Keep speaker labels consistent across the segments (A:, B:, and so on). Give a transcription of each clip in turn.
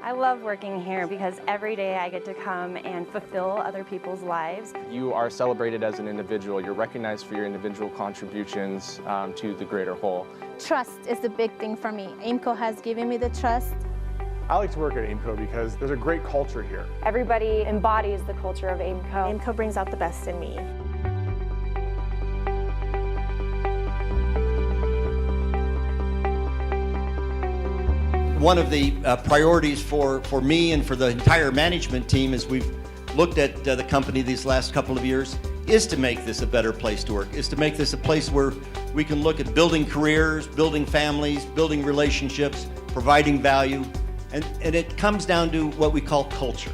A: I love working here because every day I get to come and fulfill other people's lives.
B: You are celebrated as an individual. You're recognized for your individual contributions to the greater whole.
C: Trust is the big thing for me. Aimco has given me the trust.
D: I like to work at Aimco because there's a great culture here.
A: Everybody embodies the culture of Aimco.
E: Aimco brings out the best in me.
F: One of the priorities for me and for the entire management team as we've looked at the company these last couple of years is to make this a better place to work, is to make this a place where we can look at building careers, building families, building relationships, providing value, and it comes down to what we call culture.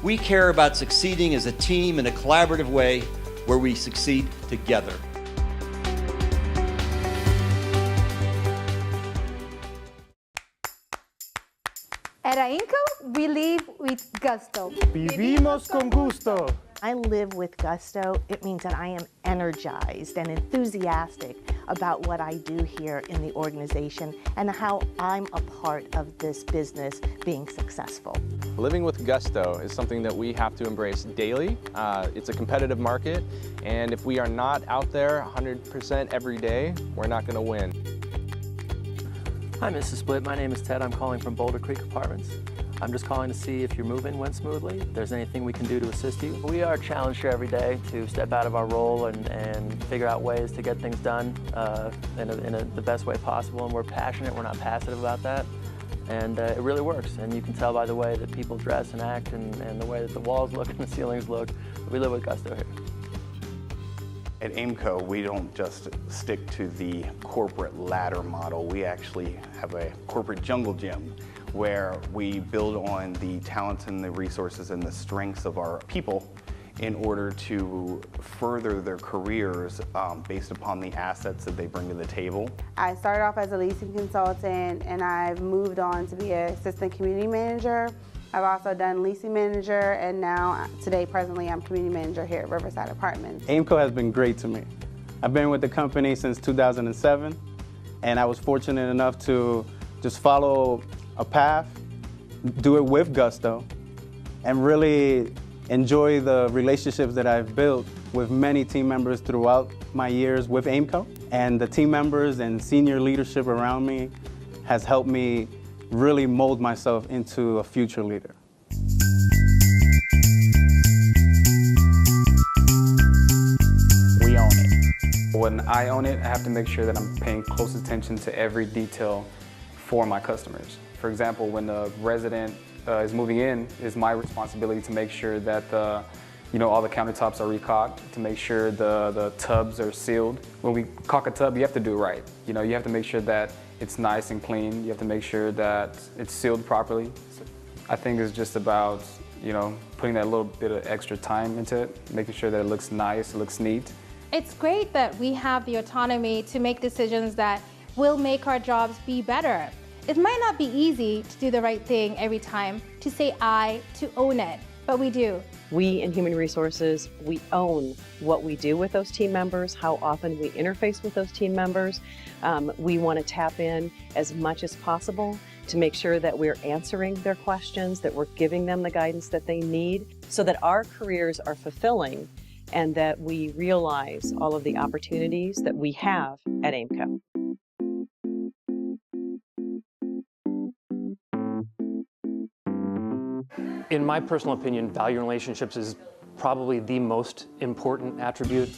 F: We care about succeeding as a team in a collaborative way where we succeed together.
C: At Aimco, we live with gusto.
D: Vivimos con gusto.
E: I live with gusto. It means that I am energized and enthusiastic about what I do here in the organization and how I'm a part of this business being successful.
B: Living with gusto is something that we have to embrace daily. It's a competitive market, and if we are not out there 100% every day, we're not going to win.
G: Hi, Mrs. Split. My name is Ted. I'm calling from Boulder Creek Apartments. I'm just calling to see if your move-in went smoothly, if there's anything we can do to assist you. We are challenged here every day to step out of our role and figure out ways to get things done in the best way possible, and we're passionate, we're not passive about that, and it really works. And you can tell by the way that people dress and act and the way that the walls look and the ceilings look. We live with gusto here.
H: At Aimco, we don't just stick to the corporate ladder model. We actually have a corporate jungle gym where we build on the talents and the resources and the strengths of our people in order to further their careers based upon the assets that they bring to the table.
I: I started off as a leasing consultant and I've moved on to be an assistant community manager. I've also done leasing manager, and now today, presently, I'm community manager here at Riverside Apartments.
J: Aimco has been great to me. I've been with the company since 2007, and I was fortunate enough to just follow a path, do it with gusto, and really enjoy the relationships that I've built with many team members throughout my years with Aimco. And the team members and senior leadership around me has helped me really mold myself into a future leader.
D: We own it. When I own it, I have to make sure that I'm paying close attention to every detail for my customers. For example, when the resident is moving in, it's my responsibility to make sure that all the countertops are recaulked, to make sure the tubs are sealed. When we caulk a tub, you have to do it right. You have to make sure that it's nice and clean. You have to make sure that it's sealed properly. So I think it's just about, putting that little bit of extra time into it, making sure that it looks nice, it looks neat.
C: It's great that we have the autonomy to make decisions that will make our jobs be better. It might not be easy to do the right thing every time, to say to own it, but we do.
K: We in Human Resources, we own what we do with those team members, how often we interface with those team members. We want to tap in as much as possible to make sure that we're answering their questions, that we're giving them the guidance that they need so that our careers are fulfilling and that we realize all of the opportunities that we have at Aimco.
G: In my personal opinion, value in relationships is probably the most important attribute,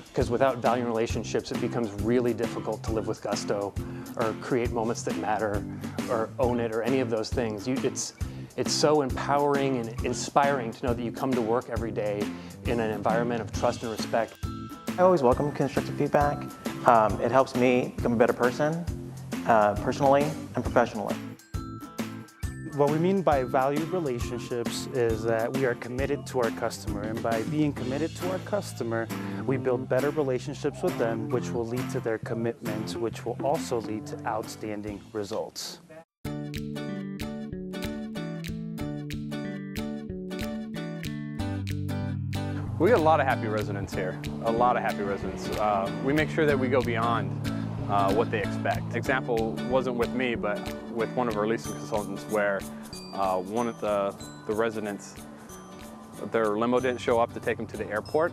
G: because without value in relationships, it becomes really difficult to live with gusto or create moments that matter or own it or any of those things. It's so empowering and inspiring to know that you come to work every day in an environment of trust and respect.
L: I always welcome constructive feedback. It helps me become a better person, personally and professionally.
M: What we mean by valued relationships is that we are committed to our customer, and by being committed to our customer, we build better relationships with them, which will lead to their commitment, which will also lead to outstanding results.
B: We got a lot of happy residents here, a lot of happy residents. We make sure that we go beyond
N: what they expect. Example wasn't with me, but with one of our leasing consultants where one of the residents, their limo didn't show up to take them to the airport.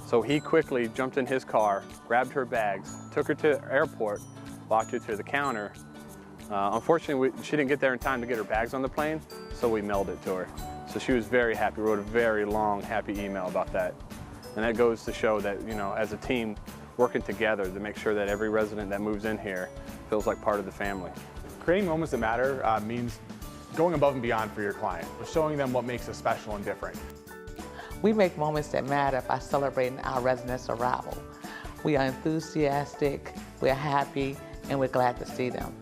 N: So he quickly jumped in his car, grabbed her bags, took her to the airport, walked her to the counter. Unfortunately, she didn't get there in time to get her bags on the plane, so we mailed it to her. So she was very happy, wrote a very long, happy email about that. And that goes to show that, you know, as a team, working together to make sure that every resident that moves in here feels like part of the family.
O: Creating moments that matter means going above and beyond for your client, showing them what makes us special and different.
P: We make moments that matter by celebrating our residents' arrival. We are enthusiastic, we're happy, and we're glad to see them.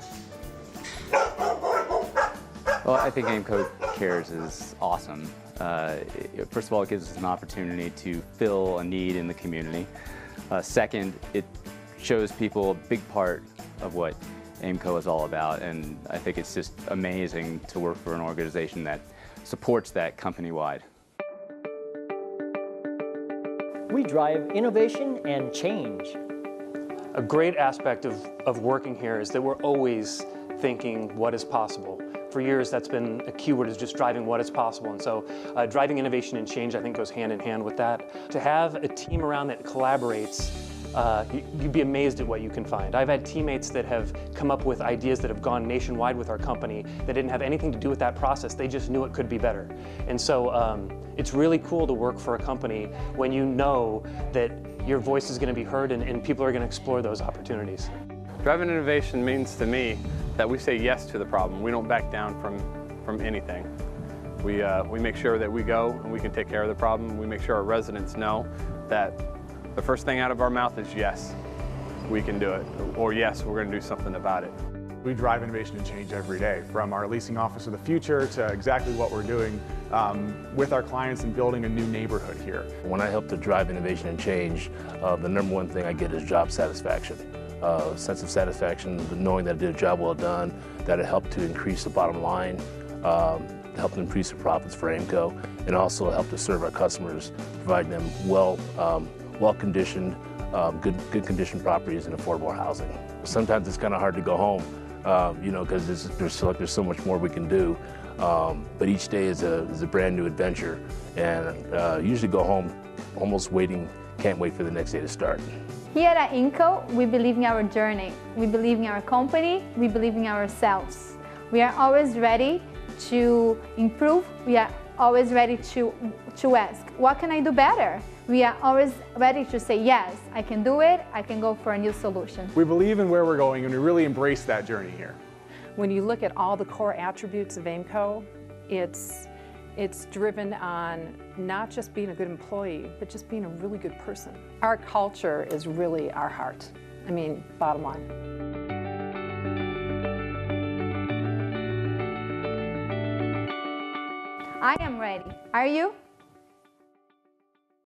Q: Well, I think Aimco Cares is awesome. First of all, it gives us an opportunity to fill a need in the community. Second, it shows people a big part of what Aimco is all about, and I think it's just amazing to work for an organization that supports that company-wide.
R: We drive innovation and change.
M: A great aspect of working here is that we're always thinking what is possible. For years, that's been a keyword, is just driving what is possible. And so driving innovation and change, I think, goes hand in hand with that. To have a team around that collaborates, you'd be amazed at what you can find. I've had teammates that have come up with ideas that have gone nationwide with our company that didn't have anything to do with that process. They just knew it could be better. And so it's really cool to work for a company when you know that your voice is going to be heard and people are going to explore those opportunities.
N: Driving innovation means to me that we say yes to the problem. We don't back down from anything. We make sure that we go and we can take care of the problem. We make sure our residents know that the first thing out of our mouth is yes, we can do it, or yes, we're going to do something about it.
O: We drive innovation and change every day, from our leasing office of the future to exactly what we're doing with our clients and building a new neighborhood here.
S: When I help to drive innovation and change, the number one thing I get is job satisfaction. Sense of satisfaction, knowing that I did a job well done, that it helped to increase the bottom line, helped increase the profits for Aimco, and also helped to serve our customers, providing them well-conditioned, good conditioned properties and affordable housing. Sometimes it's kind of hard to go home, you know, because there's so much more we can do. But each day is a brand new adventure, and usually go home almost waiting, can't wait for the next day to start.
T: Here at Aimco, we believe in our journey. We believe in our company. We believe in ourselves. We are always ready to improve. We are always ready to ask, what can I do better? We are always ready to say, yes, I can do it. I can go for a new solution.
O: We believe in where we're going, and we really embrace that journey here.
U: When you look at all the core attributes of Aimco, it's driven on not just being a good employee, but just being a really good person. Our culture is really our heart. I mean, bottom line.
T: I am ready. Are you?